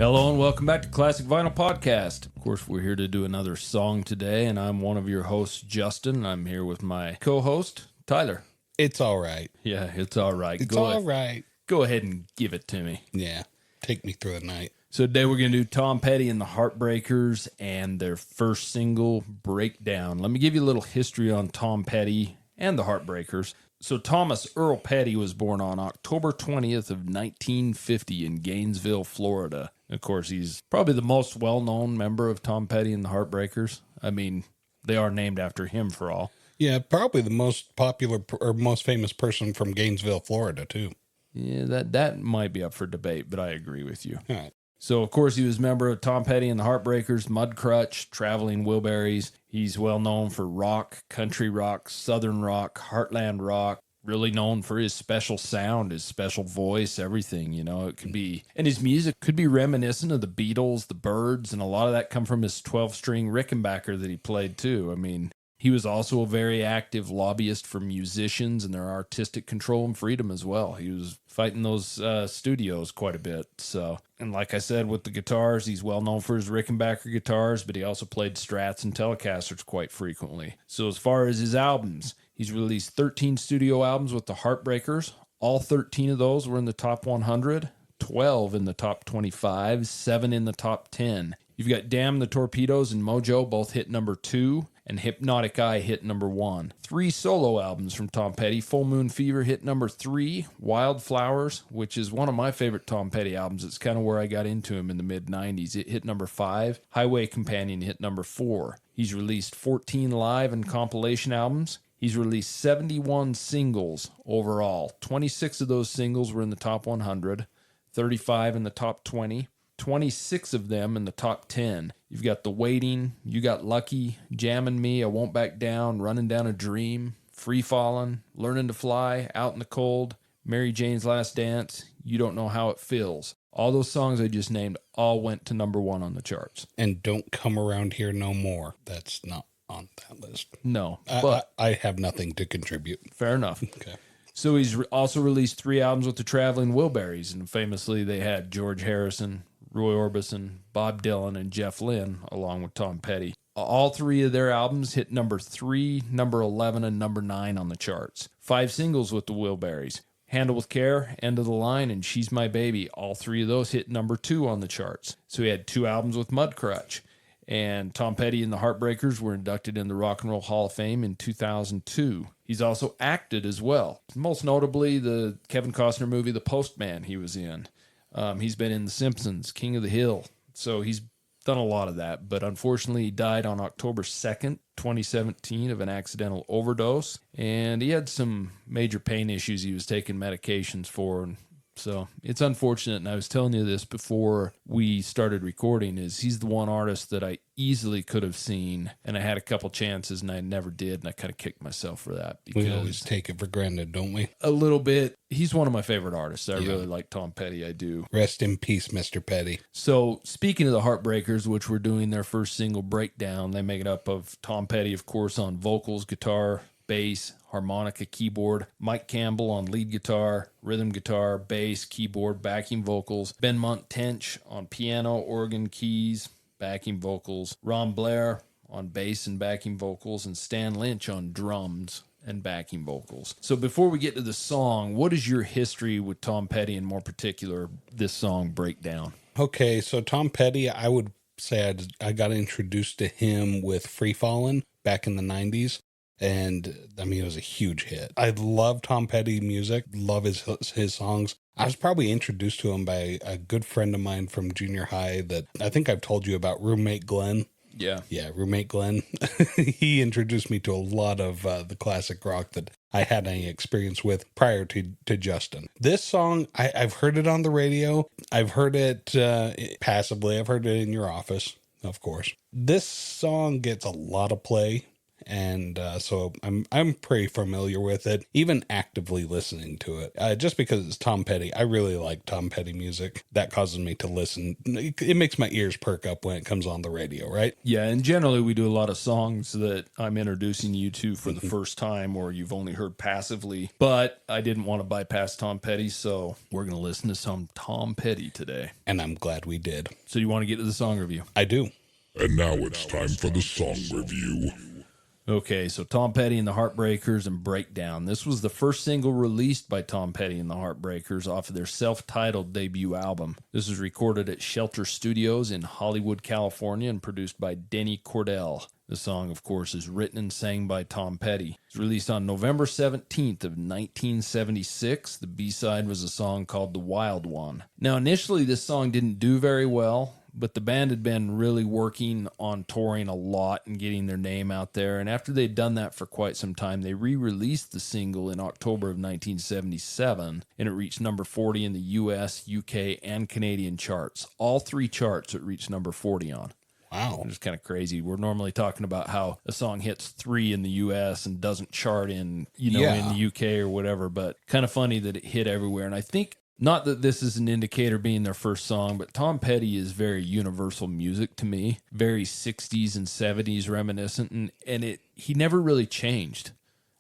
Hello and welcome back to Classic Vinyl Podcast. Of course, we're here to do another song today, and I'm one of your hosts, Justin. I'm here with my co-host, Tyler. It's all right. Yeah, it's all right. It's all right. Go ahead and give it to me. Yeah, take me through the night. So today we're going to do Tom Petty and the Heartbreakers and their first single, Breakdown. Let me give you a little history on Tom Petty and the Heartbreakers. So Thomas Earl Petty was born on October 20th of 1950 in Gainesville, Florida. Of course, he's probably the most well-known member of Tom Petty and the Heartbreakers. I mean, they are named after him for all. Yeah, probably the most popular or most famous person from Gainesville, Florida, too. Yeah, that might be up for debate, but I agree with you. All right. So, of course, he was a member of Tom Petty and the Heartbreakers, Mudcrutch, Traveling Wilburys. He's well known for rock, country rock, southern rock, heartland rock. Really known for his special sound, his special voice, everything, you know. It could be, and his music could be reminiscent of the Beatles, the Byrds, and a lot of that come from his 12-string Rickenbacker that he played too. I mean, he was also a very active lobbyist for musicians and their artistic control and freedom as well. He was fighting those studios quite a bit. So, and like I said, with the guitars, he's well known for his Rickenbacker guitars, but he also played Strats and Telecasters quite frequently. So as far as his albums, he's released 13 studio albums with the Heartbreakers. All 13 of those were in the top 100, 12 in the top 25, 7 in the top 10. You've got Damn the Torpedoes and Mojo both hit number 2, and Hypnotic Eye hit number 1. 3 solo albums from Tom Petty. Full Moon Fever hit number 3. Wildflowers, which is one of my favorite Tom Petty albums. It's kind of where I got into him in the mid-90s. It hit number 5. Highway Companion hit number 4. He's released 14 live and compilation albums. He's released 71 singles overall. 26 of those singles were in the top 100, 35 in the top 20, 26 of them in the top 10. You've got The Waiting, You Got Lucky, Jammin' Me, I Won't Back Down, Running Down a Dream, Free Fallin', Learning to Fly, Out in the Cold, Mary Jane's Last Dance, You Don't Know How It Feels. All those songs I just named all went to number 1 on the charts. And Don't Come Around Here No More. That's not on that list. No, but I have nothing to contribute. Fair enough. Okay. So he's also released 3 albums with the Traveling Wilburys, and famously they had George Harrison, Roy Orbison, Bob Dylan, and Jeff Lynne, along with Tom Petty. All 3 of their albums hit number 3, number 11, and number 9 on the charts. 5 singles with the Wilburys. Handle with Care, End of the Line, and She's My Baby. All 3 of those hit number 2 on the charts. So he had 2 albums with Mudcrutch. And Tom Petty and the Heartbreakers were inducted in the Rock and Roll Hall of Fame in 2002. He's also acted as well. Most notably, the Kevin Costner movie, The Postman, he was in. He's been in The Simpsons, King of the Hill. So he's done a lot of that. But unfortunately, he died on October 2nd, 2017 of an accidental overdose. And he had some major pain issues he was taking medications for. And so it's unfortunate, and I was telling you this before we started recording, is he's the one artist that I easily could have seen, and I had a couple chances, and I never did, and I kind of kicked myself for that. We always take it for granted, don't we? A little bit. He's one of my favorite artists. I really like Tom Petty, I do. Rest in peace, Mr. Petty. So speaking of the Heartbreakers, which were doing their first single, Breakdown, they make it up of Tom Petty, of course, on vocals, guitar, bass, harmonica, keyboard, Mike Campbell on lead guitar, rhythm guitar, bass, keyboard, backing vocals, Benmont Tench on piano, organ, keys, backing vocals, Ron Blair on bass and backing vocals, and Stan Lynch on drums and backing vocals. So before we get to the song, what is your history with Tom Petty, and more particular, this song, Breakdown? Okay, so Tom Petty, I would say I got introduced to him with Free Fallin' back in the 90s. And I mean, it was a huge hit. I love Tom Petty music, love his songs. I was probably introduced to him by a good friend of mine from junior high that I think I've told you about, Roommate Glenn. Yeah, Roommate Glenn. He introduced me to a lot of the classic rock that I had any experience with prior to Justin. This song, I've heard it on the radio. I've heard it passively. I've heard it in your office, of course. This song gets a lot of play And so I'm pretty familiar with it, even actively listening to it. Just because it's Tom Petty, I really like Tom Petty music. That causes me to listen. It makes my ears perk up when it comes on the radio, right? Yeah, and generally we do a lot of songs that I'm introducing you to for the first time or you've only heard passively. But I didn't want to bypass Tom Petty, so we're going to listen to some Tom Petty today. And I'm glad we did. So you want to get to the song review? I do. And now it's time for the song review. Okay, so Tom Petty and the Heartbreakers and Breakdown. This was the first single released by Tom Petty and the Heartbreakers off of their self-titled debut album. This was recorded at Shelter Studios in Hollywood, California, and produced by Denny Cordell. The song, of course, is written and sang by Tom Petty. It was released on November 17th of 1976. The B-side was a song called The Wild One. Now, initially, this song didn't do very well, but the band had been really working on touring a lot and getting their name out there. And after they'd done that for quite some time, they re-released the single in October of 1977, and it reached number 40 in the US, UK, and Canadian charts. All three charts it reached number 40 on. Wow. It's kind of crazy. We're normally talking about how a song hits 3 in the US and doesn't chart in, in the UK or whatever, but kind of funny that it hit everywhere. And I think, not that this is an indicator being their first song, but Tom Petty is very universal music to me, very 60s and 70s reminiscent, and he never really changed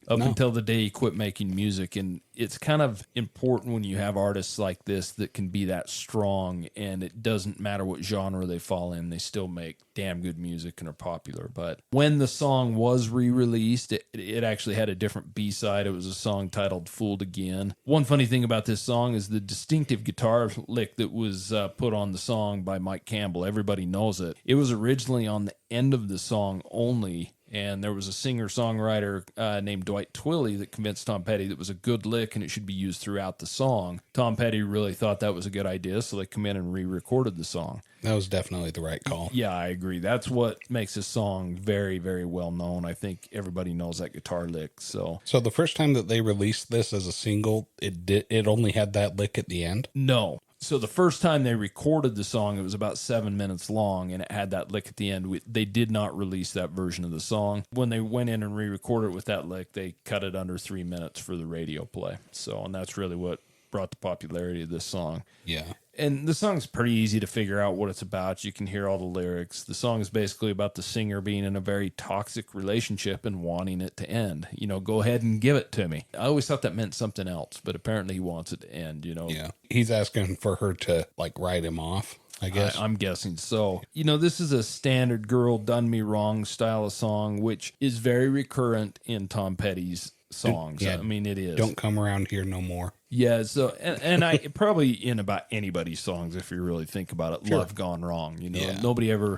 up until the day he quit making music. And it's kind of important when you have artists like this that can be that strong, and it doesn't matter what genre they fall in, they still make damn good music and are popular. But when the song was re-released, it actually had a different B-side. It was a song titled Fooled Again. One funny thing about this song is the distinctive guitar lick that was put on the song by Mike Campbell. Everybody knows it. It was originally on the end of the song only, and there was a singer-songwriter named Dwight Twilley that convinced Tom Petty that it was a good lick and it should be used throughout the song. Tom Petty really thought that was a good idea, so they come in and re-recorded the song. That was definitely the right call. Yeah, I agree. That's what makes this song very, very well known. I think everybody knows that guitar lick. So the first time that they released this as a single, it only had that lick at the end? No. So the first time they recorded the song, it was about 7 minutes long, and it had that lick at the end. They did not release that version of the song. When they went in and re-recorded it with that lick, they cut it under 3 minutes for the radio play. So, and that's really what brought the popularity of this song. Yeah. And the song's pretty easy to figure out what it's about. You can hear all the lyrics. The song is basically about the singer being in a very toxic relationship and wanting it to end. Go ahead and give it to me. I always thought that meant something else, but apparently he wants it to end, Yeah. He's asking for her to, write him off, I guess. I'm guessing so. This is a standard girl done me wrong style of song, which is very recurrent in Tom Petty's songs. Yeah. I mean, it is. Don't come around here no more. Yeah, so and I probably in about anybody's songs, if you really think about it, Sure. love gone wrong. Yeah.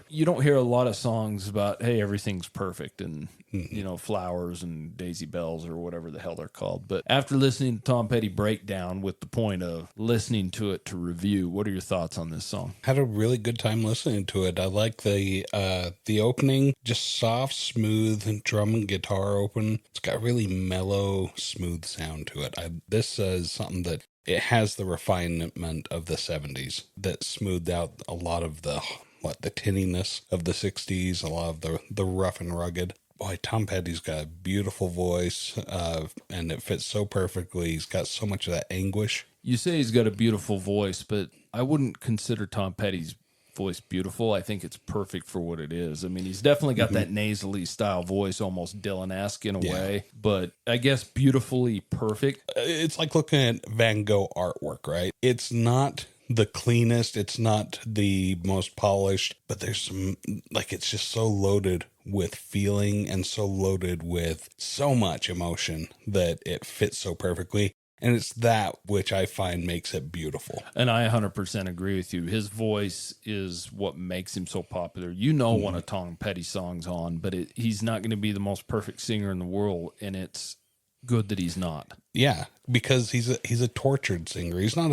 You don't hear a lot of songs about, hey, everything's perfect and flowers and daisy bells or whatever the hell they're called. But after listening to Tom Petty Breakdown with the point of listening to it to review, what are your thoughts on this song? Had a really good time listening to it. I like the opening, just soft, smooth drum and guitar open. It's got really mellow, smooth sound to it. This is something that it has the refinement of the 70s that smoothed out a lot of the tinniness of the 60s, a lot of the rough and rugged. Boy, Tom Petty's got a beautiful voice, and it fits so perfectly. He's got so much of that anguish. You say he's got a beautiful voice, but I wouldn't consider Tom Petty's voice beautiful. I think it's perfect for what it is. I mean, he's definitely got that nasally style voice, almost Dylan-esque in a way, but I guess beautifully perfect. It's like looking at Van Gogh artwork, right? It's not the cleanest, it's not the most polished, but there's some, it's just so loaded with feeling and so loaded with so much emotion that it fits so perfectly. And it's that which I find makes it beautiful. And I 100% agree with you. His voice is what makes him so popular. One of Tom Petty's songs on, but he's not going to be the most perfect singer in the world, and it's good that he's not. Yeah, because he's a tortured singer. He's not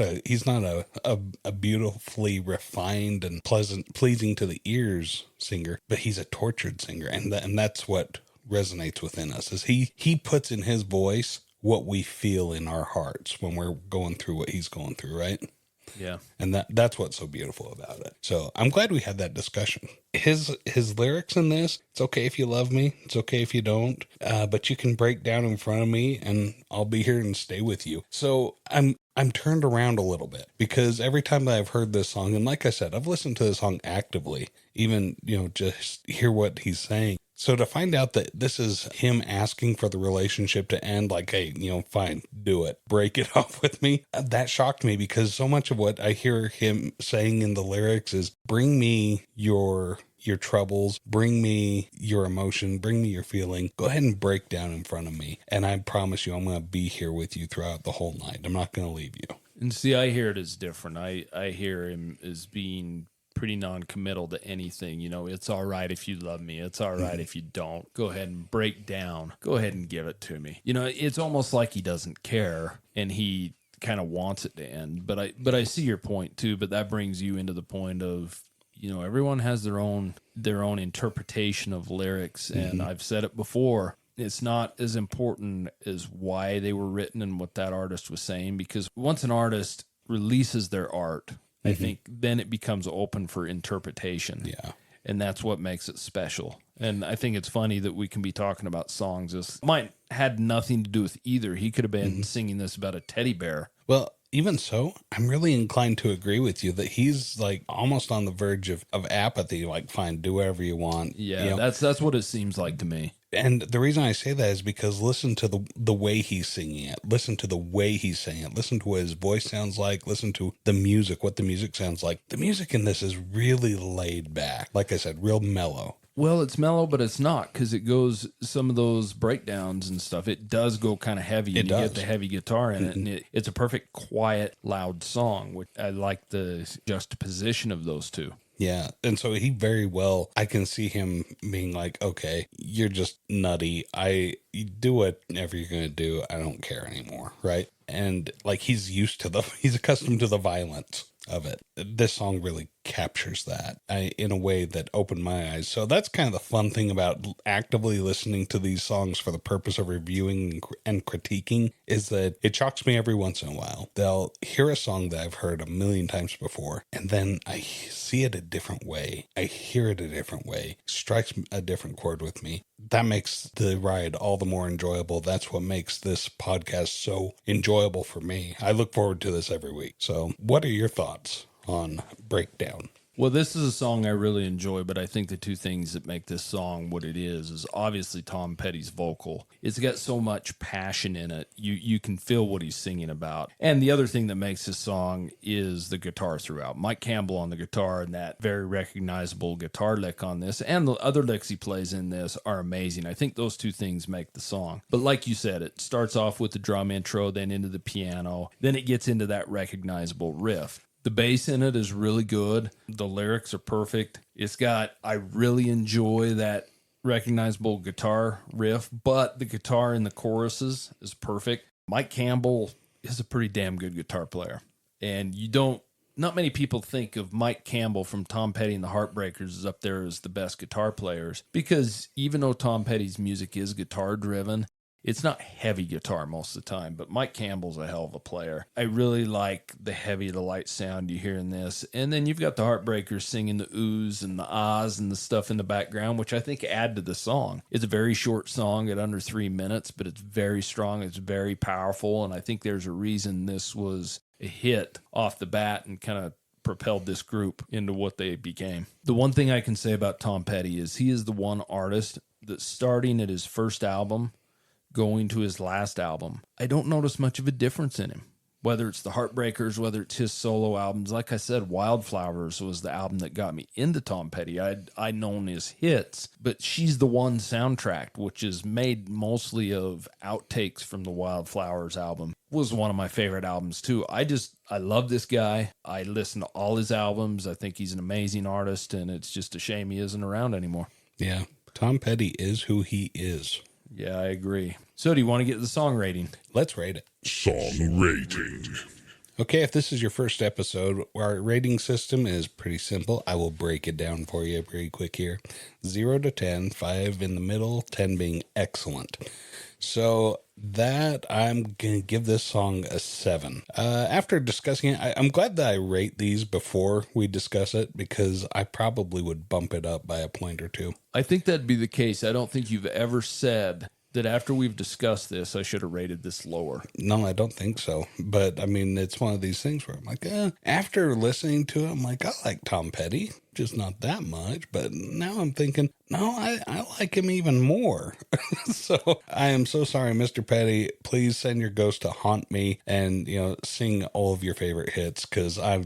a beautifully refined and pleasing to the ears singer, but he's a tortured singer, and that's what resonates within us. Is he puts in his voice what we feel in our hearts when we're going through what he's going through, right? Yeah. And that's what's so beautiful about it. So I'm glad we had that discussion. His lyrics in this, it's okay if you love me, it's okay if you don't, but you can break down in front of me and I'll be here and stay with you. So I'm turned around a little bit because every time that I've heard this song, and like I said, I've listened to the song actively, even, just hear what he's saying. So to find out that this is him asking for the relationship to end, like, hey, fine, do it, break it off with me, that shocked me because so much of what I hear him saying in the lyrics is bring me your troubles, bring me your emotion, bring me your feeling, go ahead and break down in front of me. And I promise you, I'm going to be here with you throughout the whole night. I'm not going to leave you. And see, I hear it as different. I hear him as being pretty non-committal to anything. It's all right if you love me. It's all right if you don't. Go ahead and break down. Go ahead and give it to me. It's almost like he doesn't care and he kind of wants it to end. But I see your point too, but that brings you into the point of, everyone has their own interpretation of lyrics. And I've said it before. It's not as important as why they were written and what that artist was saying, because once an artist releases their art, I think then it becomes open for interpretation. Yeah. And that's what makes it special. And I think it's funny that we can be talking about songs. This might had nothing to do with either. He could have been singing this about a teddy bear. Well, even so, I'm really inclined to agree with you that he's like almost on the verge of apathy. Like, fine, do whatever you want. Yeah, that's what it seems like to me. And the reason I say that is because listen to the way he's singing it. Listen to the way he's saying it. Listen to what his voice sounds like. Listen to the music, what the music sounds like. The music in this is really laid back. Like I said, real mellow. Well, it's mellow, but it's not, because it goes, some of those breakdowns and stuff, it does go kind of heavy. And you get the heavy guitar in it, and it's a perfect, quiet, loud song, which I like the juxtaposition of those two. Yeah. And so he very well, I can see him being like, okay, you're just nutty. You do whatever you're going to do. I don't care anymore. Right. And like he's accustomed to the violence of it. This song really captures that in a way that opened my eyes. So that's kind of the fun thing about actively listening to these songs for the purpose of reviewing and critiquing, is that it shocks me every once in a while. They'll hear a song that I've heard a million times before, and then I see it a different way. I hear it a different way. Strikes a different chord with me. That makes the ride all the more enjoyable. That's what makes this podcast so enjoyable for me. I look forward to this every week. So what are your thoughts on Breakdown? Well, this is a song I really enjoy, but I think the two things that make this song what it is obviously Tom Petty's vocal. It's got so much passion in it. You can feel what he's singing about. And the other thing that makes this song is the guitar throughout. Mike Campbell on the guitar, and that very recognizable guitar lick on this, and the other licks he plays in this are amazing. I think those two things make the song. But like you said, it starts off with the drum intro, then into the piano, then it gets into that recognizable riff. The bass in it is really good. The lyrics are perfect. I really enjoy that recognizable guitar riff, but the guitar in the choruses is perfect. Mike Campbell is a pretty damn good guitar player. And not many people think of Mike Campbell from Tom Petty and the Heartbreakers as up there as the best guitar players, because even though Tom Petty's music is guitar driven, it's not heavy guitar most of the time, but Mike Campbell's a hell of a player. I really like the heavy, the light sound you hear in this. And then you've got the Heartbreakers singing the oohs and the ahs and the stuff in the background, which I think add to the song. It's a very short song at under 3 minutes, but it's very strong. It's very powerful. And I think there's a reason this was a hit off the bat and kind of propelled this group into what they became. The one thing I can say about Tom Petty is he is the one artist that, starting at his first album going to his last album, I don't notice much of a difference in him. Whether it's the Heartbreakers, whether it's his solo albums. Like I said, Wildflowers was the album that got me into Tom Petty. I'd known his hits, but She's the One soundtrack, which is made mostly of outtakes from the Wildflowers album, was one of my favorite albums too. I love this guy. I listen to all his albums. I think he's an amazing artist, and it's just a shame he isn't around anymore. Yeah, Tom Petty is who he is. Yeah, I agree. So do you want to get the song rating? Let's rate it. Song rating. Okay, if this is your first episode, our rating system is pretty simple. I will break it down for you pretty quick here. 0 to 10, 5 in the middle, 10 being excellent. So that I'm going to give this song a 7. After discussing it, I'm glad that I rate these before we discuss it because I probably would bump it up by a point or two. I think that'd be the case. I don't think you've ever said that after we've discussed this, I should have rated this lower. No, I don't think so. But I mean, it's one of these things where I'm like, after listening to it, I'm like, I like Tom Petty, just not that much. But now I'm thinking, no, I like him even more. So I am so sorry, Mr. Petty. Please send your ghost to haunt me and, sing all of your favorite hits because I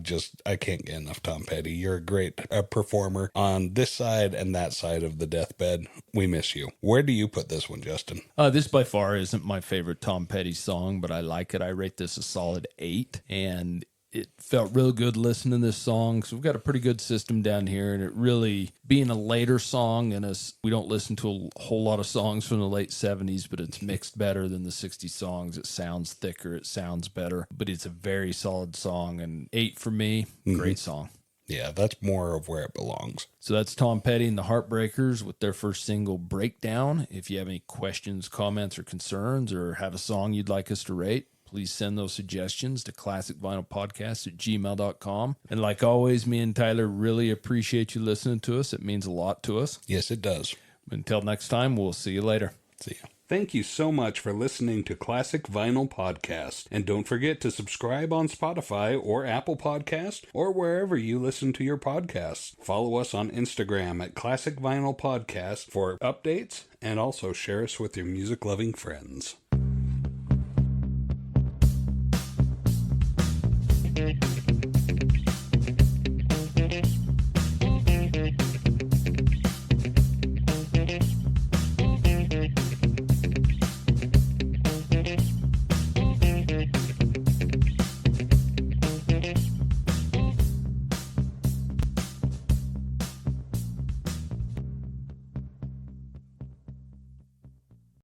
can't get enough Tom Petty. You're a great performer on this side and that side of the deathbed. We miss you. Where do you put this one, Justin? This by far isn't my favorite Tom Petty song, but I like it. I rate this a solid 8, and it felt real good listening to this song. So we've got a pretty good system down here, and it really being a later song, and we don't listen to a whole lot of songs from the late 70s, but it's mixed better than the 60s songs. It sounds thicker, it sounds better, but it's a very solid song, and 8 for me. Great song. Yeah, that's more of where it belongs. So that's Tom Petty and the Heartbreakers with their first single, Breakdown. If you have any questions, comments, or concerns, or have a song you'd like us to rate, please send those suggestions to classicvinylpodcast@gmail.com. And like always, me and Tyler really appreciate you listening to us. It means a lot to us. Yes, it does. Until next time, we'll see you later. See ya. Thank you so much for listening to Classic Vinyl Podcast. And don't forget to subscribe on Spotify or Apple Podcast or wherever you listen to your podcasts. Follow us on Instagram at Classic Vinyl Podcast for updates and also share us with your music-loving friends.